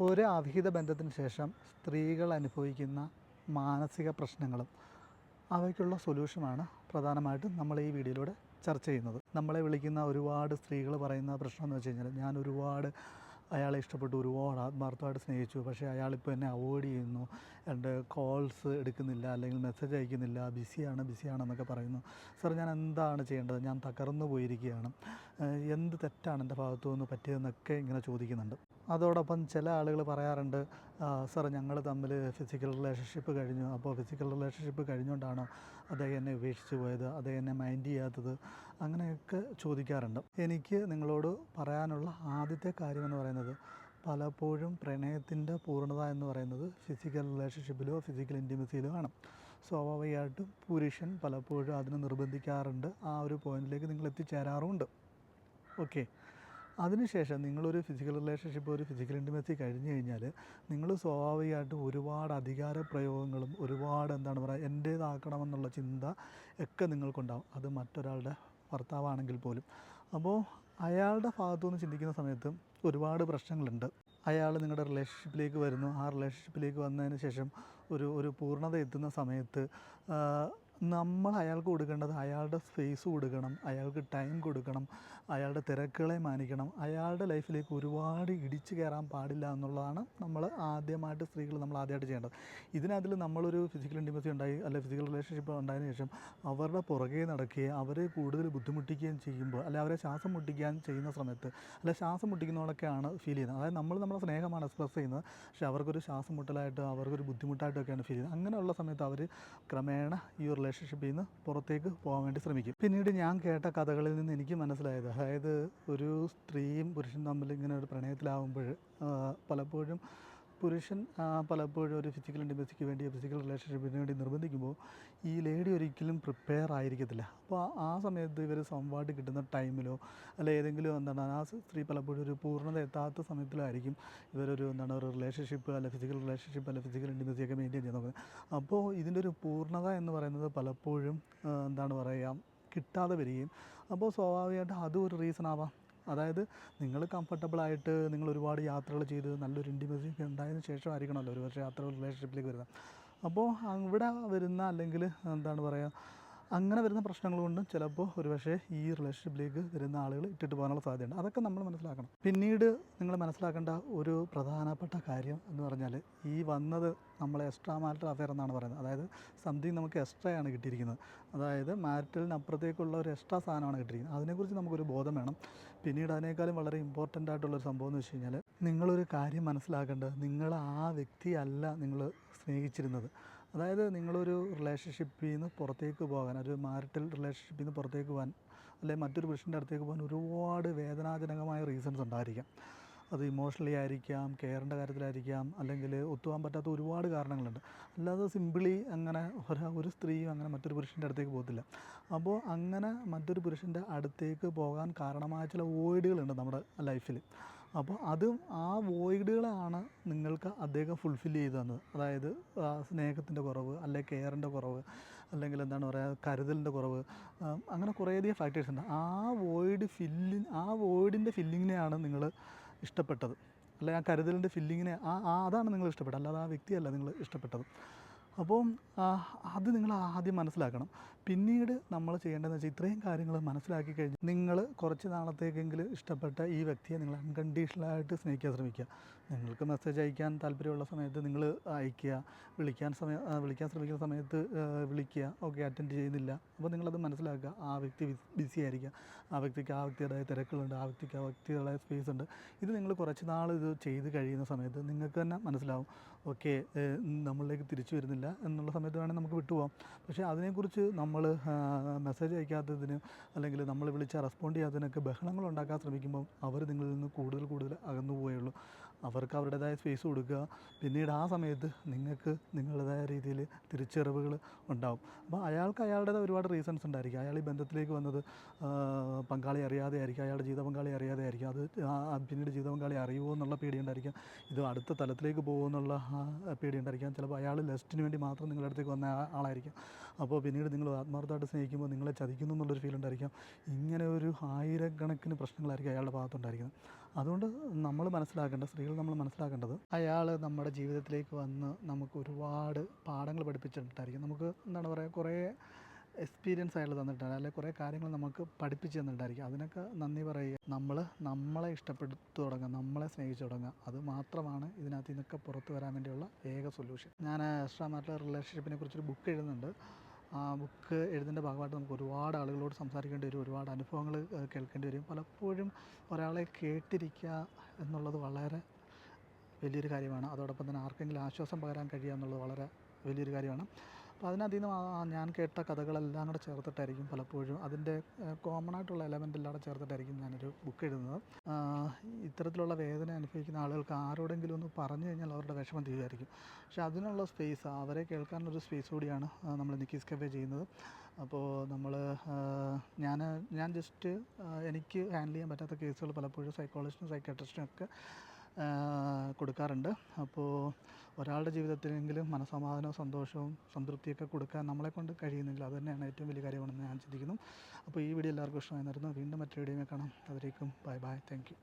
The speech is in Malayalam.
ഒരു അവിഹിത ബന്ധത്തിന് ശേഷം സ്ത്രീകൾ അനുഭവിക്കുന്ന മാനസിക പ്രശ്നങ്ങളും അവയ്ക്കുള്ള സൊല്യൂഷനാണ് പ്രധാനമായിട്ടും നമ്മൾ ഈ വീഡിയോയിലൂടെ ചർച്ച ചെയ്യുന്നത്. നമ്മളെ വിളിക്കുന്ന ഒരുപാട് സ്ത്രീകൾ പറയുന്ന പ്രശ്നം എന്ന് വെച്ച് കഴിഞ്ഞാൽ, ഞാൻ ഒരുപാട് അയാളെ ഇഷ്ടപ്പെട്ടു, ഒരുപാട് ആത്മാർത്ഥമായിട്ട് സ്നേഹിച്ചു, പക്ഷേ അയാളിപ്പോൾ എന്നെ അവോയ്ഡ് ചെയ്യുന്നു, എൻ്റെ കോൾസ് എടുക്കുന്നില്ല, അല്ലെങ്കിൽ മെസ്സേജ് അയക്കുന്നില്ല, ബിസിയാണെന്നൊക്കെ പറയുന്നു. സാർ, ഞാൻ എന്താണ് ചെയ്യേണ്ടത്? ഞാൻ തകർന്നു പോയിരിക്കുകയാണ്, എന്ത് തെറ്റാണ് എൻ്റെ ഭാഗത്തു നിന്ന് പറ്റിയതെന്നൊക്കെ ഇങ്ങനെ ചോദിക്കുന്നുണ്ട്. അതോടൊപ്പം ചില ആളുകൾ പറയാറുണ്ട്, സാർ ഞങ്ങൾ തമ്മിൽ ഫിസിക്കൽ റിലേഷൻഷിപ്പ് കഴിഞ്ഞു, അപ്പോൾ ഫിസിക്കൽ റിലേഷൻഷിപ്പ് കഴിഞ്ഞുകൊണ്ടാണോ അദ്ദേഹം എന്നെ ഉപേക്ഷിച്ച് പോയത്, അദ്ദേഹം എന്നെ മൈൻഡ് ചെയ്യാത്തത്, അങ്ങനെയൊക്കെ ചോദിക്കാറുണ്ട്. എനിക്ക് നിങ്ങളോട് പറയാനുള്ള ആദ്യത്തെ കാര്യമെന്ന് പറയുന്നത്, പലപ്പോഴും പ്രണയത്തിൻ്റെ പൂർണ്ണത എന്ന് പറയുന്നത് ഫിസിക്കൽ റിലേഷൻഷിപ്പിലോ ഫിസിക്കൽ ഇൻറ്റിമസിയിലോ ആണ്. സ്വാഭാവികമായിട്ടും പുരുഷൻ പലപ്പോഴും അതിനെ നിർബന്ധിക്കാറുണ്ട്, ആ ഒരു പോയിന്റിലേക്ക് നിങ്ങൾ എത്തിച്ചേരാറുമുണ്ട്. ഓക്കെ, അതിനുശേഷം നിങ്ങളൊരു ഫിസിക്കൽ റിലേഷൻഷിപ്പ്, ഒരു ഫിസിക്കൽ ഇൻറ്റിമസി കഴിഞ്ഞ് കഴിഞ്ഞാൽ നിങ്ങൾ സ്വാഭാവികമായിട്ടും ഒരുപാട് അധികാര പ്രയോഗങ്ങളും ഒരുപാട് എൻ്റേതാക്കണമെന്നുള്ള ചിന്ത ഒക്കെ നിങ്ങൾക്കുണ്ടാവും, അത് മറ്റൊരാളുടെ ഭർത്താവാണെങ്കിൽ പോലും. അപ്പോൾ അയാളുടെ ഭാഗത്തുനിന്ന് ചിന്തിക്കുന്ന സമയത്ത് ഒരുപാട് പ്രശ്നങ്ങളുണ്ട്. അയാൾ നിങ്ങളുടെ റിലേഷൻഷിപ്പിലേക്ക് വരുന്നു, ആ റിലേഷൻഷിപ്പിലേക്ക് വന്നതിന് ശേഷം ഒരു പൂർണ്ണത എത്തുന്ന സമയത്ത് നമ്മൾ അയാൾക്ക് കൊടുക്കേണ്ടത് അയാളുടെ സ്പേസ് കൊടുക്കണം, അയാൾക്ക് ടൈം കൊടുക്കണം, അയാളുടെ തിരക്കുകളെ മാനിക്കണം. അയാളുടെ ലൈഫിലേക്ക് ഒരുപാട് ഇടിച്ചു കയറാൻ പാടില്ല എന്നുള്ളതാണ് നമ്മൾ ആദ്യമായിട്ട് ചെയ്യേണ്ടത്. ഇതിനകത്തിൽ നമ്മളൊരു ഫിസിക്കൽ ഇൻറ്റിമസി ഉണ്ടായി, അല്ലെങ്കിൽ ഫിസിക്കൽ റിലേഷൻഷിപ്പ് ഉണ്ടായതിനു ശേഷം അവരുടെ പുറകെ നടക്കുകയും അവരെ കൂടുതൽ ബുദ്ധിമുട്ടിക്കുകയും ചെയ്യുമ്പോൾ, അല്ലെങ്കിൽ അവരെ ശ്വാസം മുട്ടിക്കാൻ ചെയ്യുന്ന സമയത്ത്, അല്ലെങ്കിൽ ശ്വാസം മുട്ടിക്കുന്നതൊക്കെയാണ് ഫീൽ ചെയ്യുന്നത്. അതായത് നമ്മുടെ സ്നേഹമാണ് എക്സ്പ്രസ് ചെയ്യുന്നത്, പക്ഷേ അവർക്കൊരു ശ്വാസം മുട്ടലായിട്ട്, അവർക്കൊരു ബുദ്ധിമുട്ടായിട്ടൊക്കെയാണ് ഫീൽ ചെയ്യുന്നത്. അങ്ങനെയുള്ള സമയത്ത് അവർ ക്രമേണ ഈ റിലേഷൻഷിപ്പിൽ നിന്ന് പുറത്തേക്ക് പോകാൻ വേണ്ടി ശ്രമിക്കും. പിന്നീട് ഞാൻ കേട്ട കഥകളിൽ നിന്ന് എനിക്ക് മനസ്സിലായത്, അതായത് ഒരു സ്ത്രീയും പുരുഷനും തമ്മിൽ ഇങ്ങനെ ഒരു പ്രണയത്തിലാവുമ്പോൾ പലപ്പോഴും പുരുഷൻ പലപ്പോഴും ഒരു ഫിസിക്കൽ ഇൻറ്റിമസിക്ക് വേണ്ടി, ഫിസിക്കൽ റിലേഷൻഷിപ്പിന് വേണ്ടി നിർബന്ധിക്കുമ്പോൾ ഈ ലേഡി ഒരിക്കലും പ്രിപ്പയർ ആയിരിക്കത്തില്ല. അപ്പോൾ ആ സമയത്ത് ഇവർ സംവാദം കിട്ടുന്ന ടൈമിലോ അല്ല ഏതെങ്കിലും ആ സ്ത്രീ പലപ്പോഴും ഒരു പൂർണ്ണത എത്താത്ത സമയത്തിലായിരിക്കും ഒരു റിലേഷൻഷിപ്പ്, അല്ല ഫിസിക്കൽ റിലേഷൻഷിപ്പ്, അല്ല ഫിസിക്കൽ ഇൻറ്റിമസിയൊക്കെ മെയിൻറ്റെയിൻ ചെയ്യാൻ നോക്കുന്നത്. അപ്പോൾ ഇതിൻ്റെ ഒരു പൂർണ്ണത എന്ന് പറയുന്നത് പലപ്പോഴും കിട്ടാതെ വരികയും, അപ്പോൾ സ്വാഭാവികമായിട്ട് അതും ഒരു റീസൺ ആവാം. അതായത് നിങ്ങൾ കംഫർട്ടബിളായിട്ട് നിങ്ങൾ ഒരുപാട് യാത്രകൾ ചെയ്ത് നല്ലൊരു ഇൻറ്റിമസി ഒക്കെ ഉണ്ടായതിനു ശേഷമായിരിക്കണമല്ലോ ഒരു പക്ഷേ റിലേഷൻഷിപ്പിലേക്ക് വരുന്നത്. അപ്പോൾ ഇവിടെ വരുന്ന, അല്ലെങ്കിൽ അങ്ങനെ വരുന്ന പ്രശ്നങ്ങൾ കൊണ്ടും ചിലപ്പോൾ ഒരുപക്ഷെ ഈ റിലേഷൻഷിപ്പിലേക്ക് വരുന്ന ആളുകൾ ഇട്ടിട്ട് പോകാനുള്ള സാധ്യതയുണ്ട്. അതൊക്കെ നമ്മൾ മനസ്സിലാക്കണം. പിന്നീട് നിങ്ങൾ മനസ്സിലാക്കേണ്ട ഒരു പ്രധാനപ്പെട്ട കാര്യം എന്ന് പറഞ്ഞാൽ, ഈ വന്നത് നമ്മളെ എക്സ്ട്രാ മാരിറ്റൽ അഫെയർ എന്നാണ് പറയുന്നത്. അതായത് സംതിങ് നമുക്ക് എക്സ്ട്രായാണ് കിട്ടിയിരിക്കുന്നത്, അതായത് മാരിറ്റലിനപ്പുറത്തേക്കുള്ള ഒരു എക്സ്ട്രാ സാധനമാണ് കിട്ടിയിരിക്കുന്നത്. അതിനെക്കുറിച്ച് നമുക്കൊരു ബോധം വേണം. പിന്നീട് അതിനേക്കാളും വളരെ ഇമ്പോർട്ടൻ്റ് ആയിട്ടുള്ളൊരു സംഭവം എന്ന് വെച്ച് കഴിഞ്ഞാൽ, നിങ്ങളൊരു കാര്യം മനസ്സിലാക്കേണ്ടത്, നിങ്ങൾ ആ വ്യക്തിയല്ല നിങ്ങൾ സ്നേഹിച്ചിരുന്നത്. അതായത് നിങ്ങളൊരു റിലേഷൻഷിപ്പിൽ നിന്ന് പുറത്തേക്ക് പോകാൻ, ഒരു മാരിറ്റൽ റിലേഷൻഷിപ്പിൽ നിന്ന് പുറത്തേക്ക് പോകാൻ, അല്ലെങ്കിൽ മറ്റൊരു പുരുഷൻ്റെ അടുത്തേക്ക് പോകാൻ ഒരുപാട് വേദനാജനകമായ റീസൺസ് ഉണ്ടായിരിക്കാം. അത് ഇമോഷണലി ആയിരിക്കാം, കെയറിൻ്റെ കാര്യത്തിലായിരിക്കാം, അല്ലെങ്കിൽ ഒത്തുപോകാൻ പറ്റാത്ത ഒരുപാട് കാരണങ്ങളുണ്ട്. അല്ലാതെ സിമ്പിളി അങ്ങനെ ഒരു സ്ത്രീയും അങ്ങനെ മറ്റൊരു പുരുഷൻ്റെ അടുത്തേക്ക് പോകത്തില്ല. അപ്പോൾ അങ്ങനെ മറ്റൊരു പുരുഷൻ്റെ അടുത്തേക്ക് പോകാൻ കാരണമായ ചില വോയിഡുകളുണ്ട് നമ്മുടെ ലൈഫിൽ. അപ്പോൾ ആ വോയിഡുകളാണ് നിങ്ങൾക്ക് അദ്ദേഹം ഫുൾഫിൽ ചെയ്ത് തന്നത്. അതായത് സ്നേഹത്തിൻ്റെ കുറവ്, അല്ലെങ്കിൽ കെയറിൻ്റെ കുറവ്, അല്ലെങ്കിൽ കരുതലിൻ്റെ കുറവ്, അങ്ങനെ കുറേയധികം ഫാക്ടേഴ്സ് ഉണ്ട്. ആ വോയിഡിൻ്റെ ഫില്ലിങ്ങിനെയാണ് നിങ്ങൾ ഇഷ്ടപ്പെട്ടത്, അല്ലെങ്കിൽ ആ കരുതലിൻ്റെ ഫില്ലിങ്ങിനെ അതാണ് നിങ്ങൾ ഇഷ്ടപ്പെട്ടത്, അല്ലാതെ ആ വ്യക്തിയല്ല നിങ്ങൾ ഇഷ്ടപ്പെട്ടത്. അപ്പോൾ അത് നിങ്ങൾ ആദ്യം മനസ്സിലാക്കണം. പിന്നീട് നമ്മൾ ചെയ്യേണ്ടതെന്ന് വെച്ചാൽ, ഇത്രയും കാര്യങ്ങൾ മനസ്സിലാക്കി കഴിഞ്ഞ് നിങ്ങൾ കുറച്ച് നാളത്തേക്കെങ്കിലും ഇഷ്ടപ്പെട്ട ഈ വ്യക്തിയെ നിങ്ങൾ അൺകണ്ടീഷണലായിട്ട് സ്നേഹിക്കാൻ ശ്രമിക്കുക. നിങ്ങൾക്ക് മെസ്സേജ് അയക്കാൻ താല്പര്യമുള്ള സമയത്ത് നിങ്ങൾ അയയ്ക്കുക, വിളിക്കാൻ ശ്രമിക്കുന്ന സമയത്ത് വിളിക്കുക. ഓക്കെ, അറ്റൻഡ് ചെയ്യുന്നില്ല, അപ്പോൾ നിങ്ങളത് മനസ്സിലാക്കുക, ആ വ്യക്തി ബിസി ആയിരിക്കുക, ആ വ്യക്തിയുടേതായ തിരക്കുകളുണ്ട്, ആ വ്യക്തിയുടേതായ സ്പേസ് ഉണ്ട്. ഇത് നിങ്ങൾ കുറച്ച് നാൾ ഇത് ചെയ്ത് കഴിയുന്ന സമയത്ത് നിങ്ങൾക്ക് തന്നെ മനസ്സിലാവും, ഓക്കെ നമ്മളിലേക്ക് തിരിച്ചു വരുന്നില്ല എന്നുള്ള സമയത്ത് വേണമെങ്കിൽ നമുക്ക് വിട്ടുപോകാം. പക്ഷേ അതിനെക്കുറിച്ച് നമ്മൾ മെസ്സേജ് അയക്കാത്തതിന്, അല്ലെങ്കിൽ നമ്മൾ വിളിച്ചാൽ റെസ്പോണ്ട് ചെയ്യാത്തതിനൊക്കെ ബഹളങ്ങൾ ഉണ്ടാക്കാൻ ശ്രമിക്കുമ്പോൾ അവർ നിങ്ങളിൽ നിന്ന് കൂടുതൽ അകന്നു പോവുകയുള്ളൂ. അവർക്ക് അവരുടേതായ സ്പേസ് കൊടുക്കുക. പിന്നീട് ആ സമയത്ത് നിങ്ങൾക്ക് നിങ്ങളുടേതായ രീതിയിൽ തിരിച്ചറിവുകൾ ഉണ്ടാവും. അപ്പോൾ അയാൾക്ക് അയാളുടേതായ ഒരുപാട് റീസൺസ് ഉണ്ടായിരിക്കും. അയാൾ ഈ ബന്ധത്തിലേക്ക് വന്നത് പങ്കാളി അറിയാതെ ആയിരിക്കും, അയാളുടെ ജീവിത പങ്കാളി അറിയാതെ ആയിരിക്കും. അത് പിന്നീട് ജീവിത പങ്കാളി അറിയുമോ എന്നുള്ള പേടിയുണ്ടായിരിക്കാം, ഇത് അടുത്ത തലത്തിലേക്ക് പോകുമോ എന്നുള്ള പേടിയുണ്ടായിരിക്കാം. ചിലപ്പോൾ അയാൾ ലെസ്റ്റിന് വേണ്ടി മാത്രം നിങ്ങളുടെ അടുത്തേക്ക് വന്ന ആളായിരിക്കും. അപ്പോൾ പിന്നീട് നിങ്ങൾ ആത്മാർത്ഥമായിട്ട് സ്നേഹിക്കുമ്പോൾ നിങ്ങളെ ചതിക്കുന്നു എന്നുള്ളൊരു ഫീൽ ഉണ്ടായിരിക്കാം. ഇങ്ങനെ ഒരു ആയിരക്കണക്കിന് പ്രശ്നങ്ങളായിരിക്കും അയാളുടെ ഭാഗത്തുണ്ടായിരിക്കുന്നത്. അതുകൊണ്ട് സ്ത്രീകൾ നമ്മൾ മനസ്സിലാക്കേണ്ടത് അയാൾ നമ്മുടെ ജീവിതത്തിലേക്ക് വന്ന് നമുക്ക് ഒരുപാട് പാഠങ്ങൾ പഠിപ്പിച്ചിട്ടുണ്ടായിരിക്കും. നമുക്ക് എന്താണ് പറയുക, കുറേ എക്സ്പീരിയൻസ് അയാൾ തന്നിട്ടുണ്ട്, അല്ലെങ്കിൽ കുറേ കാര്യങ്ങൾ നമുക്ക് പഠിപ്പിച്ച് തന്നിട്ടുണ്ടായിരിക്കും. അതിനൊക്കെ നന്ദി പറയുക. നമ്മളെ ഇഷ്ടപ്പെടുത്തു തുടങ്ങുക, നമ്മളെ സ്നേഹിച്ചു തുടങ്ങുക. അത് മാത്രമാണ് ഇതിനകത്ത് നിന്നൊക്കെ പുറത്ത് വരാൻ വേണ്ടിയുള്ള ഏക സൊല്യൂഷൻ. ഞാൻ എക്സ്ട്രാ മാരിറ്റൽ റിലേഷൻഷിപ്പിനെ കുറിച്ചൊരു ബുക്ക് എഴുതുന്നുണ്ട്. ആ ബുക്ക് എഴുതിൻ്റെ ഭാഗമായിട്ട് നമുക്ക് ഒരുപാട് ആളുകളോട് സംസാരിക്കേണ്ടി വരും, ഒരുപാട് അനുഭവങ്ങൾ കേൾക്കേണ്ടി വരും. പലപ്പോഴും ഒരാളെ കേട്ടിരിക്കുക എന്നുള്ളത് വളരെ വലിയൊരു കാര്യമാണ്. അതോടൊപ്പം തന്നെ ആർക്കെങ്കിലും ആശ്വാസം പകരാൻ കഴിയുക എന്നുള്ളത് വളരെ വലിയൊരു കാര്യമാണ്. അപ്പോൾ അതിനകത്ത് നിന്ന് ഞാൻ കേട്ട കഥകളെല്ലാം കൂടെ ചേർത്തിട്ടായിരിക്കും പലപ്പോഴും അതിൻ്റെ കോമൺ ആയിട്ടുള്ള എലമെൻ്റ് എല്ലാം കൂടെ ചേർത്തിട്ടായിരിക്കും ഞാനൊരു ബുക്ക് എഴുതുന്നത്. ഇത്തരത്തിലുള്ള വേദന അനുഭവിക്കുന്ന ആളുകൾക്ക് ആരോടെങ്കിലും ഒന്ന് പറഞ്ഞു കഴിഞ്ഞാൽ അവരുടെ വിഷമം തീരുമായിരിക്കും. പക്ഷേ അതിനുള്ള സ്പേസ്, അവരെ കേൾക്കാനുള്ളൊരു സ്പേസ് കൂടിയാണ് നമ്മൾ നിക്കീസ് കഫേ ചെയ്യുന്നത്. അപ്പോൾ ഞാൻ ജസ്റ്റ് എനിക്ക് ഹാൻഡിൽ ചെയ്യാൻ പറ്റാത്ത കേസുകൾ പലപ്പോഴും സൈക്കോളജിസ്റ്റിനും സൈക്കാട്രിസ്റ്റിനും ഒക്കെ കൊടുക്കാറുണ്ട്. അപ്പോൾ ഒരാളുടെ ജീവിതത്തിലെങ്കിലും മനസ്സമാധാനവും സന്തോഷവും സംതൃപ്തിയൊക്കെ കൊടുക്കാൻ നമ്മളെക്കൊണ്ട് കഴിയുന്നെങ്കിൽ അത് തന്നെയാണ് ഏറ്റവും വലിയ കാര്യമാണെന്ന് ഞാൻ ചിന്തിക്കുന്നു. അപ്പോൾ ഈ വീഡിയോ എല്ലാവർക്കും ഇഷ്ടമായി. വീണ്ടും മറ്റൊരു വീഡിയോയിൽ കാണാം. അതിലേക്കും ബൈ ബൈ, താങ്ക് യു.